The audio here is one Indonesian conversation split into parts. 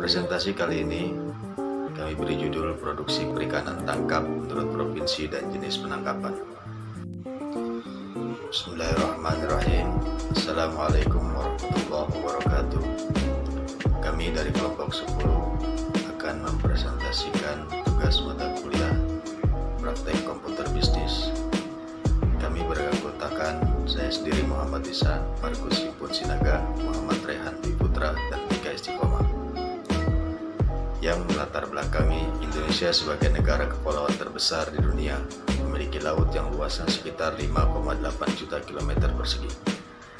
Presentasi kali ini kami beri judul Produksi Perikanan Tangkap menurut Provinsi dan Jenis Penangkapan. Bismillahirrahmanirrahim. Assalamualaikum warahmatullahi wabarakatuh. Kami dari kelompok 10 akan mempresentasikan tugas mata kuliah praktek komputer bisnis. Kami beranggotakan saya sendiri Muhammad Isa, Markus Himpun Sinaga, Muhammad Rehan Dwi Putra, dan Tika Istiqomah, yang melatar belakangi Indonesia sebagai negara kepulauan terbesar di dunia, memiliki laut yang luasnya sekitar 5,8 juta kilometer persegi,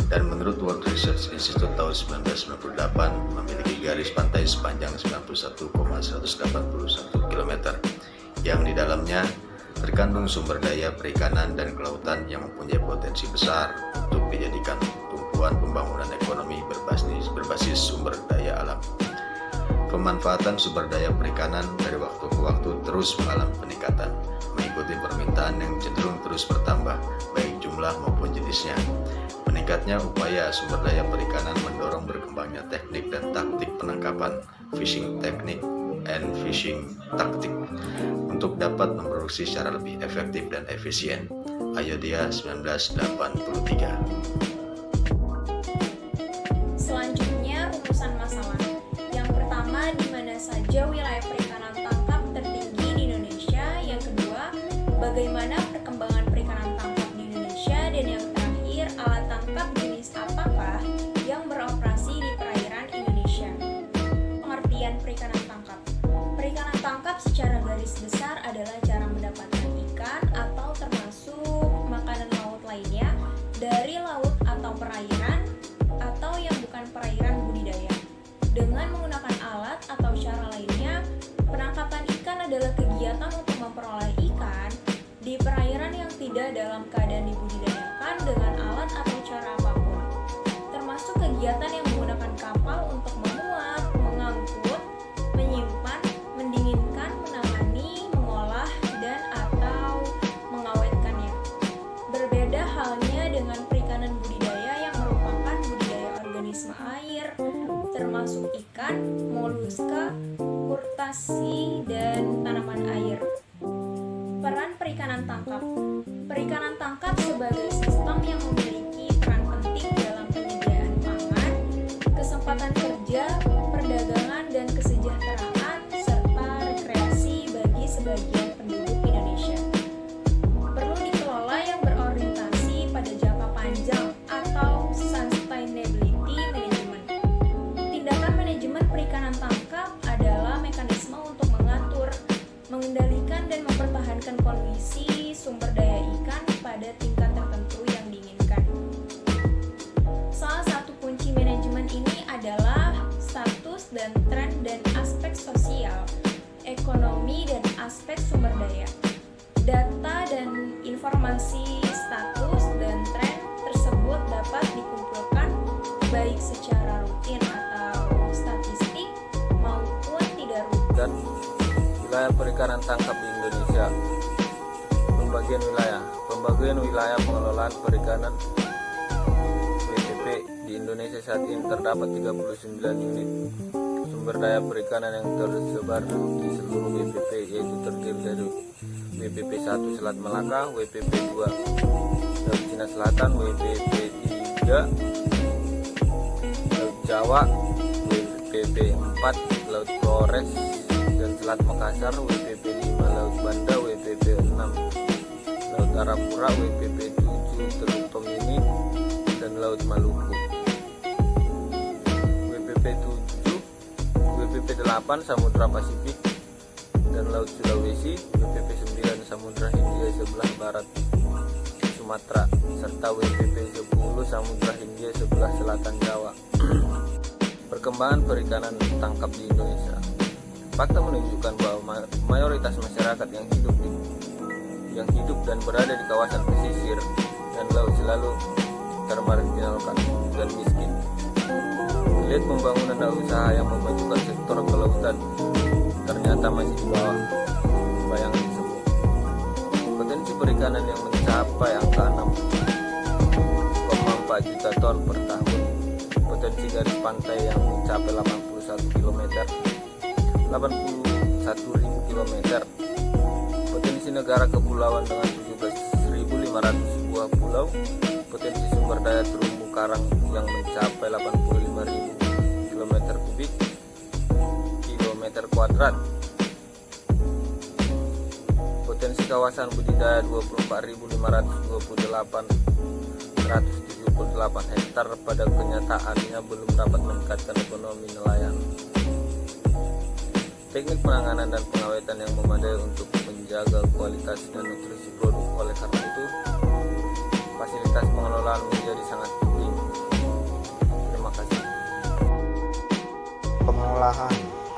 dan menurut World Research Institute tahun 1998 memiliki garis pantai sepanjang 91,181 km, yang di dalamnya terkandung sumber daya perikanan dan kelautan yang mempunyai potensi besar untuk dijadikan tumpuan pembangunan ekonomi berbasis sumber daya alam. Pemanfaatan sumber daya perikanan dari waktu ke waktu terus mengalami peningkatan, mengikuti permintaan yang cenderung terus bertambah, baik jumlah maupun jenisnya. Meningkatnya upaya sumber daya perikanan mendorong berkembangnya teknik dan taktik penangkapan, fishing technique and fishing tactic, untuk dapat memproduksi secara lebih efektif dan efisien. Ayodhya 1983. Selanjutnya, rumusan masalah. Yang pertama, di mana saja wilayah perikanan tangkap tertinggi di Indonesia. Yang kedua, bagaimana perkembangan perikanan tangkap di Indonesia. Dan yang terakhir, alat tangkap jenis apakah yang beroperasi di perairan Indonesia. Pengertian perikanan tangkap. Perikanan tangkap secara garis besar adalah cara mendapatkan ikan atau termasuk makanan laut lainnya dari laut atau perairan atau yang bukan perairan budidaya. Dengan menggunakan alat atau cara lainnya, penangkapan ikan adalah kegiatan untuk memperoleh ikan di perairan yang tidak dalam keadaan dibudidayakan dengan alat atau cara apapun, termasuk kegiatan yang menggunakan kapal untuk memuat, mengangkut, menyimpan, mendinginkan, menangani, mengolah, dan atau mengawetkannya. Berbeda halnya dengan perikanan budidaya yang merupakan budidaya organisme air, termasuk ikan, moluska, krustasi, dan tanaman air. Peran perikanan tangkap. Perikanan tangkap sebagai sistem yang memiliki peran penting dalam penyediaan pangan, kesempatan kerja, perdagangan, dan kesejahteraan, serta rekreasi bagi sebagian penduduk Indonesia. Perlu dikelola yang berorientasi pada jangka panjang atau sustainability management. Tindakan manajemen perikanan tangkap adalah mekanisme untuk mengatur, mengendalikan, dan mempertahankan kondisi sumber daya ikan pada tingkat tertentu yang diinginkan. Salah satu kunci manajemen ini adalah status dan tren dan aspek sosial, ekonomi, dan aspek sumber daya. Data dan informasi status dan tren tersebut dapat dikumpulkan baik secara rutin atau statistik maupun tidak rutin. Dan wilayah perikanan tangkap di Indonesia. Pembagian wilayah pengelolaan perikanan WPP di Indonesia saat ini terdapat 39 unit sumber daya perikanan yang tersebar di seluruh WPP, yaitu terdiri dari WPP 1 Selat Melaka, WPP 2 Laut Cina Selatan, WPP 3 Laut Jawa, WPP 4 Laut Flores dan Selat Makassar, WPP 5 Laut Banda, WPP 6 Laut Arafura, WPP 7 Teluk Tomini dan Laut Maluku, WPP 8 Samudra Pasifik dan Laut Sulawesi, WPP 9 Samudra Hindia sebelah barat Sumatera, serta WPP 10 Samudra Hindia sebelah selatan Jawa. Perkembangan perikanan tangkap di Indonesia. Fakta menunjukkan bahwa mayoritas masyarakat yang hidup dan berada di kawasan pesisir dan laut selalu termarginalkan dan miskin. Melihat pembangunan dan usaha yang memajukan sektor kelautan ternyata masih di bawah bayangan tersebut. Potensi perikanan yang mencapai angka 6,4 juta ton per tahun, potensi garis pantai yang mencapai 81 km, 81.000 km. Potensi negara kepulauan dengan 17.500 buah pulau. Potensi sumber daya terumbu karang yang mencapai 85.000 kilometer kuadrat. Potensi kawasan budidaya 24.528 hektar. Pada kenyataannya belum dapat meningkatkan ekonomi nelayan. Teknik penanganan dan pengawetan yang memadai untuk menjaga kualitas dan nutrisi produk. Oleh karena itu, fasilitas pengelolaan menjadi sangat penting. Terima kasih. Pengolahan.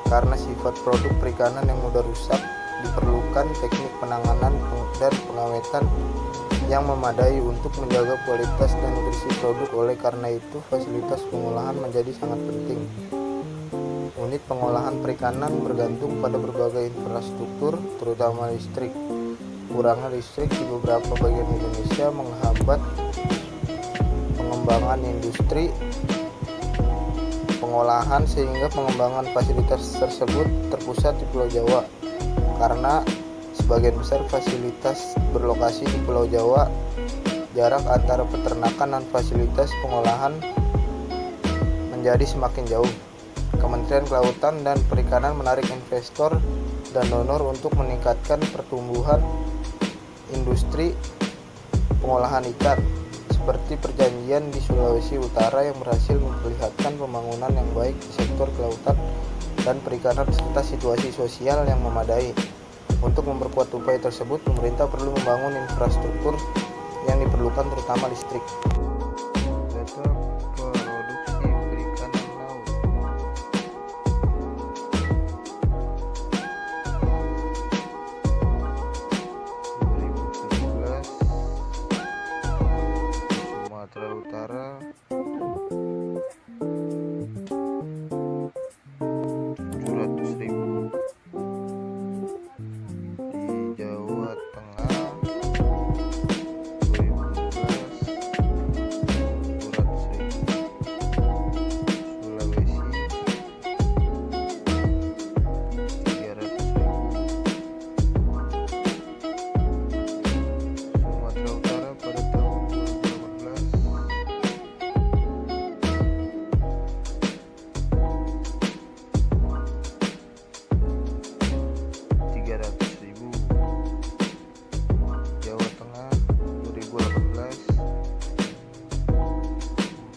Karena sifat produk perikanan yang mudah rusak, diperlukan teknik penanganan dan pengawetan yang memadai untuk menjaga kualitas dan nutrisi produk. Oleh karena itu, fasilitas pengolahan menjadi sangat penting. Unit pengolahan perikanan bergantung pada berbagai infrastruktur, terutama listrik. Kurangnya listrik di beberapa bagian Indonesia menghambat pengembangan industri pengolahan, sehingga pengembangan fasilitas tersebut terpusat di Pulau Jawa. Karena sebagian besar fasilitas berlokasi di Pulau Jawa, jarak antara peternakan dan fasilitas pengolahan menjadi semakin jauh. Kementerian Kelautan dan Perikanan menarik investor dan donor untuk meningkatkan pertumbuhan industri pengolahan ikan, seperti perjanjian di Sulawesi Utara yang berhasil memperlihatkan pembangunan yang baik di sektor kelautan dan perikanan serta situasi sosial yang memadai. Untuk memperkuat upaya tersebut, pemerintah perlu membangun infrastruktur yang diperlukan, terutama listrik. Data produksi perikanan laut. Sumatera Utara 700.000, di Jawa Tengah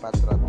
400.